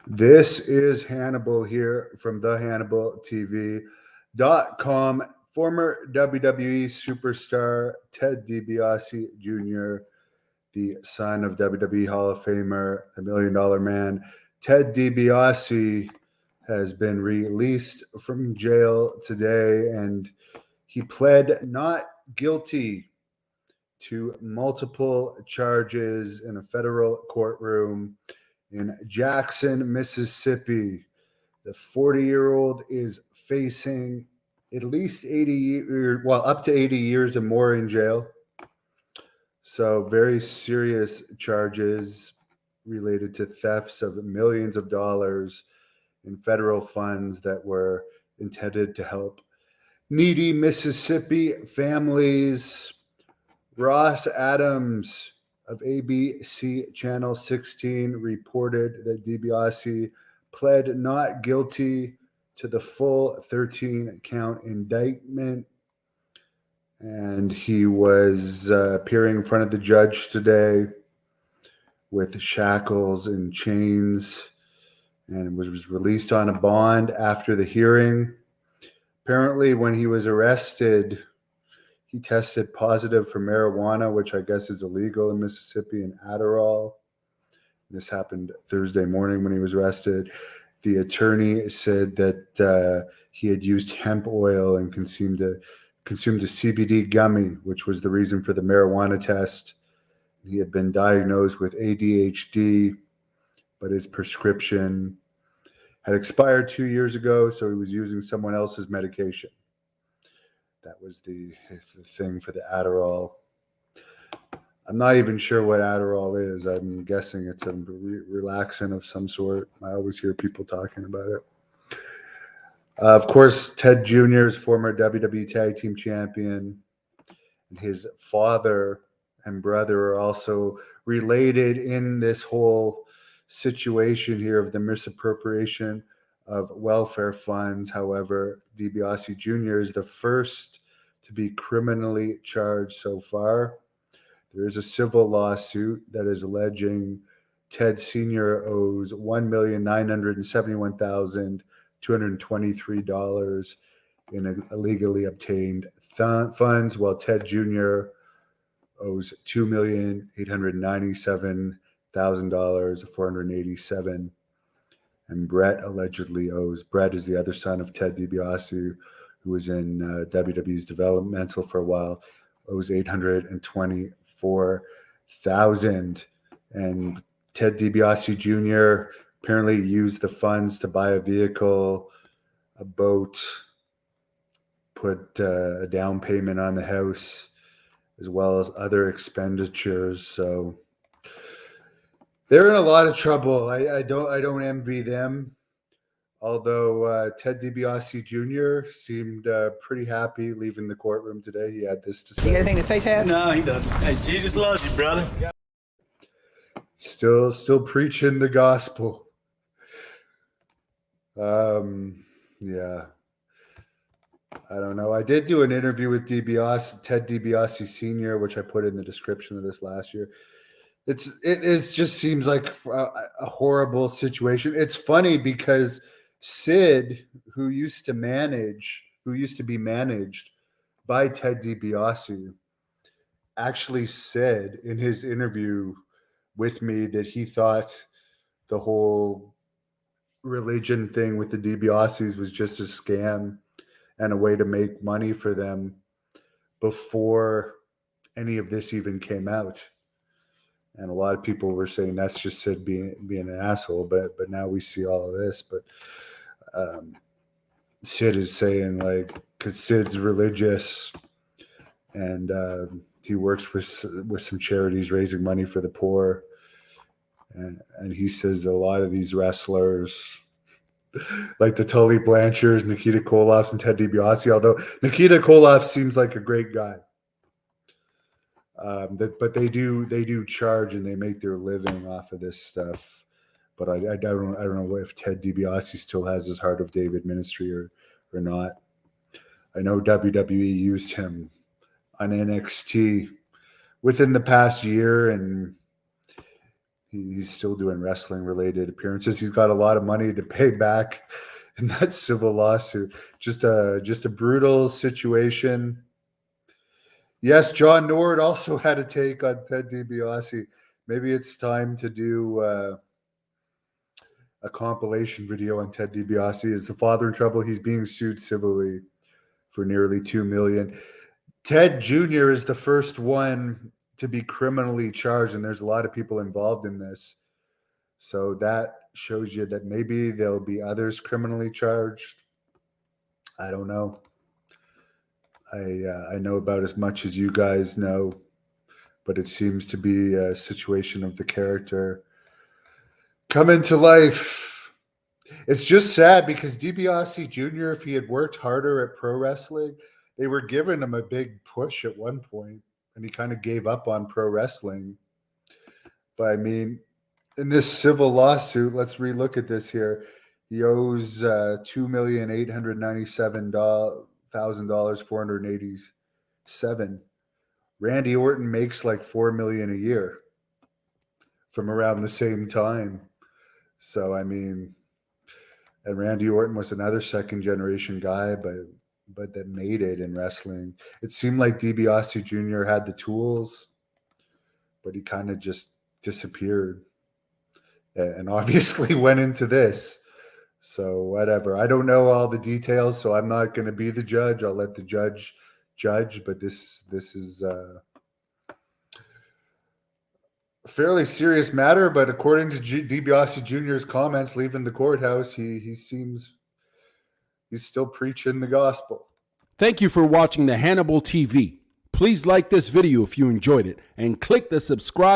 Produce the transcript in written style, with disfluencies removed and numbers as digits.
This is Hannibal here from thehannibaltv.com. Former WWE superstar Ted DiBiase Jr., the son of WWE Hall of Famer, the Million Dollar Man, Ted DiBiase has been released from jail today, and he pled not guilty to multiple charges in a federal courtroom in Jackson, Mississippi. The 40-year-old is facing at least 80 years, well, up to 80 years and more in jail. So very serious charges related to thefts of millions of dollars in federal funds that were intended to help needy Mississippi families. Ross Adams of ABC Channel 16 reported that DiBiase pled not guilty to the full 13-count indictment, and he was appearing in front of the judge today with shackles and chains, and was released on a bond after the hearing. Apparently, when he was arrested, he tested positive for marijuana, which I guess is illegal in Mississippi, and Adderall. This happened Thursday morning when he was arrested. The attorney said that he had used hemp oil and consumed a CBD gummy, which was the reason for the marijuana test. He had been diagnosed with ADHD, but his prescription had expired 2 years ago, so he was using someone else's medication. That was the thing for the Adderall. I'm not even sure what Adderall is. I'm guessing it's a relaxant of some sort. I always hear people talking about it. Of course, Ted Jr. is former WWE Tag Team Champion. His father and brother are also related in this whole situation here of the misappropriation of welfare funds. However, DiBiase Jr. is the first to be criminally charged so far. There is a civil lawsuit that is alleging Ted Sr. owes $1,971,223 in illegally obtained funds, while Ted Jr. owes $2,897,487. And Brett allegedly owes. Brett is the other son of Ted DiBiase, who was in WWE's developmental for a while, owes $824,000. And Ted DiBiase Jr. apparently used the funds to buy a vehicle, a boat, put a down payment on the house, as well as other expenditures. So they're in a lot of trouble. I don't envy them. Although Ted DiBiase Jr. seemed pretty happy leaving the courtroom today. He had this to say. You got anything to say, Ted? No, he doesn't. Hey, Jesus loves you, brother. Still preaching the gospel. Yeah. I don't know. I did do an interview with DiBiase, Ted DiBiase Sr., which I put in the description of this last year. It just seems like a horrible situation. It's funny because Sid, who used to be managed by Ted DiBiase, actually said in his interview with me that he thought the whole religion thing with the DiBiases was just a scam and a way to make money for them before any of this even came out. And a lot of people were saying that's just Sid being an asshole, but now we see all of this. But Sid is saying, like, because Sid's religious and he works with some charities raising money for the poor, and he says a lot of these wrestlers, like the Tully Blanchards, Nikita Koloffs, and Ted DiBiase, although Nikita Koloff seems like a great guy. But they do charge and they make their living off of this stuff. But I don't know if Ted DiBiase still has his Heart of David ministry or not. I know WWE used him on NXT within the past year, and He's still doing wrestling related appearances. He's got a lot of money to pay back in that civil lawsuit. Just a brutal situation. Yes, John Nord also had a take on Ted DiBiase. Maybe it's time to do a compilation video on Ted DiBiase. Is the father in trouble? He's being sued civilly for nearly $2 million. Ted Jr. is the first one to be criminally charged, and there's a lot of people involved in this. So that shows you that maybe there'll be others criminally charged. I don't know. I know about as much as you guys know, but it seems to be a situation of the character coming to life. It's just sad because DiBiase Jr., if he had worked harder at pro wrestling, they were giving him a big push at one point, and he kind of gave up on pro wrestling. But I mean, in this civil lawsuit, let's relook at this here. He owes $2,897,487. Randy Orton makes like $4 million a year from around the same time. So I mean, and Randy Orton was another second generation guy, but that made it in wrestling. It seemed like DiBiase Jr. had the tools, but he kind of just disappeared. And obviously went into this. So whatever. I don't know all the details, so I'm not going to be the judge. I'll let the judge judge, but this is a fairly serious matter. But according to DiBiase Jr.'s comments leaving the courthouse, he seems he's still preaching the gospel. Thank you for watching the Hannibal TV. Please like this video if you enjoyed it and click the subscribe